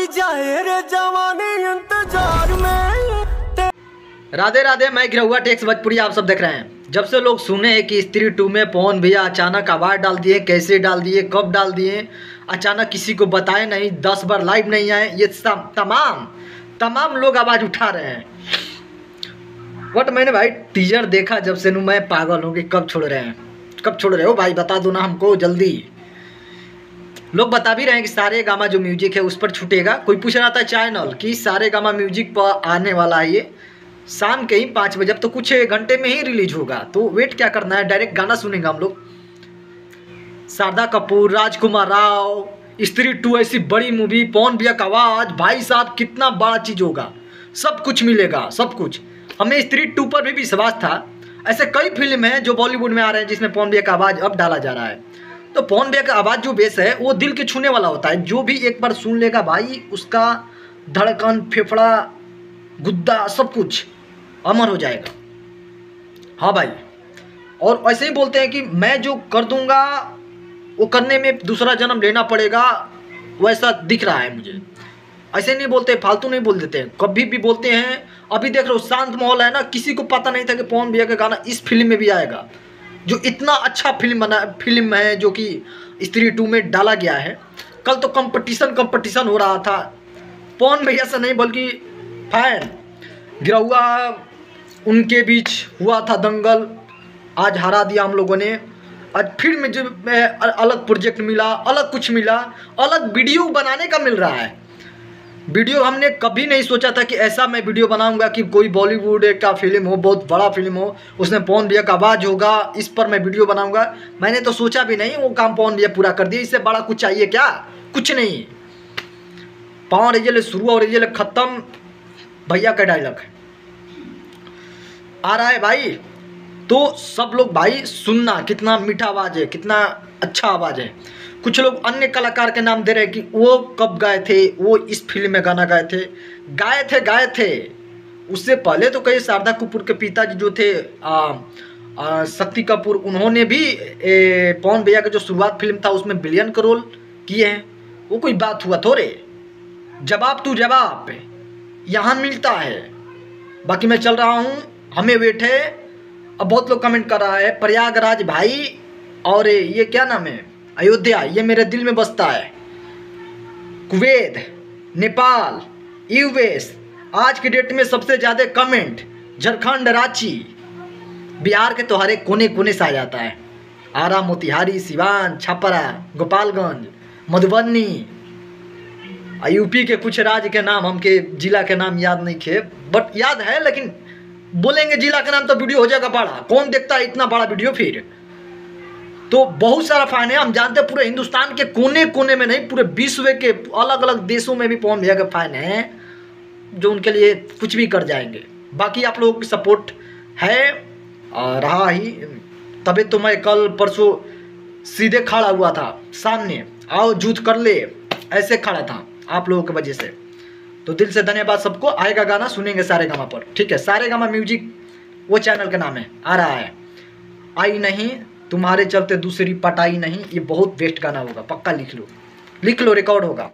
जाए रे जवानी इंतजार में। राधे राधे, मैं गिरहुआ टेक्स भोजपुरी आप सब देख रहे हैं। जब से लोग सुने हैं कि स्त्री 2 में पवन भैया अचानक आवाज़ डाल दिए, कैसे डाल दिए, कब डाल दिए, अचानक किसी को बताए नहीं, 10 बार लाइव नहीं आए, ये तमाम लोग आवाज़ उठा रहे हैं। बट मैंने भाई टीजर देखा जब से मैं पागल हूँ कि कब छोड़ रहे हो भाई, बता दो ना हमको जल्दी। लोग बता भी रहे हैं कि सारे गामा जो म्यूजिक है उस पर छूटेगा। कोई पूछ रहा था चैनल कि सारे गामा म्यूजिक पर आने वाला है ये शाम के ही 5 बजे, अब तो कुछ घंटे में ही रिलीज होगा, तो वेट क्या करना है, डायरेक्ट गाना सुनेंगे हम लोग। शारदा कपूर, राजकुमार राव, स्त्री 2 ऐसी बड़ी मूवी, पवन भैया का आवाज, भाई साहब कितना बड़ा चीज़ होगा, सब कुछ मिलेगा, सब कुछ। हमें स्त्री 2 पर भी विश्वास था। ऐसे कई फिल्म हैं जो बॉलीवुड में आ रहे हैं जिसमें पवन भैया का आवाज़ अब डाला जा रहा है। तो पवन भैया का आवाज़ जो बेस है वो दिल के छूने वाला होता है। जो भी एक बार सुन लेगा भाई, उसका धड़कन, फेफड़ा, गुद्दा, सब कुछ अमर हो जाएगा। हाँ भाई, और ऐसे ही बोलते हैं कि मैं जो कर दूंगा वो करने में दूसरा जन्म लेना पड़ेगा, वैसा दिख रहा है मुझे। ऐसे नहीं बोलते, फालतू नहीं बोल देते हैं, कभी भी बोलते हैं। अभी देख लो शांत माहौल है ना, किसी को पता नहीं था कि पवन भैया का गाना इस फिल्म में भी आएगा, जो इतना अच्छा फिल्म है जो कि स्त्री 2 में डाला गया है। कल तो कंपटीशन हो रहा था, पवन भैया से नहीं बल्कि फैन गिरहुआ उनके बीच हुआ था दंगल। आज हरा दिया हम लोगों ने। आज फिर मुझे अलग प्रोजेक्ट मिला, अलग कुछ मिला, अलग वीडियो बनाने का मिल रहा है। वीडियो हमने कभी नहीं सोचा था कि ऐसा मैं वीडियो बनाऊंगा कि कोई बॉलीवुड का फिल्म हो, बहुत बड़ा फिल्म हो, उसमें पवन भैया का आवाज़ होगा, इस पर मैं वीडियो बनाऊंगा। मैंने तो सोचा भी नहीं, वो काम पवन भैया पूरा कर दिया। इससे बड़ा कुछ चाहिए क्या? कुछ नहीं। पाँव रिजल शुरू और रिजल खत्म, भैया का डायलॉग है आ रहा है भाई। तो सब लोग भाई सुनना, कितना मीठा आवाज़ है, कितना अच्छा आवाज़ है। कुछ लोग अन्य कलाकार के नाम दे रहे हैं कि वो कब गाए थे, वो इस फिल्म में गाना गाए थे। उससे पहले तो कई शारदा कपूर के पिताजी जो थे शक्ति कपूर, उन्होंने भी पवन भैया का जो शुरुआत फिल्म था उसमें बिलियन का रोल किए हैं। वो कोई बात हुआ थोड़े। जवाब तू जवाब यहाँ मिलता है। बाकी मैं चल रहा हूँ, हमें वेट है। अब बहुत लोग कमेंट कर रहा है प्रयागराज भाई, और ये क्या नाम है, अयोध्या, ये मेरे दिल में बसता है। कुवैत, नेपाल, यूएस, आज की डेट में सबसे ज़्यादा कमेंट झारखंड, रांची, बिहार के तो हर एक कोने कोने से आ जाता है। आरा, मोतिहारी, सिवान, छपरा, गोपालगंज, मधुबनी, यूपी के कुछ राज्य के नाम, हमके जिला के नाम याद नहीं थे, बट याद है, लेकिन बोलेंगे जिला का नाम तो वीडियो हो जाएगा बड़ा। कौन देखता है इतना बड़ा वीडियो फिर? तो बहुत सारा फैन है, हम जानते हैं। पूरे हिंदुस्तान के कोने कोने में नहीं, पूरे विश्व के अलग अलग देशों में भी पवन भैया के फैन हैं जो उनके लिए कुछ भी कर जाएंगे। बाकी आप लोगों की सपोर्ट है रहा ही, तभी तो मैं कल परसों सीधे खड़ा हुआ था सामने, आओ जूझ कर ले, ऐसे खड़ा था आप लोगों की वजह से। तो दिल से धन्यवाद सबको। आएगा गाना, सुनेंगे सारे गामा पर, ठीक है। सारे गामा म्यूजिक वो चैनल का नाम है, आ रहा है। आई नहीं तुम्हारे चलते दूसरी पटाई नहीं, ये बहुत बेस्ट गाना होगा, पक्का लिख लो, रिकॉर्ड होगा।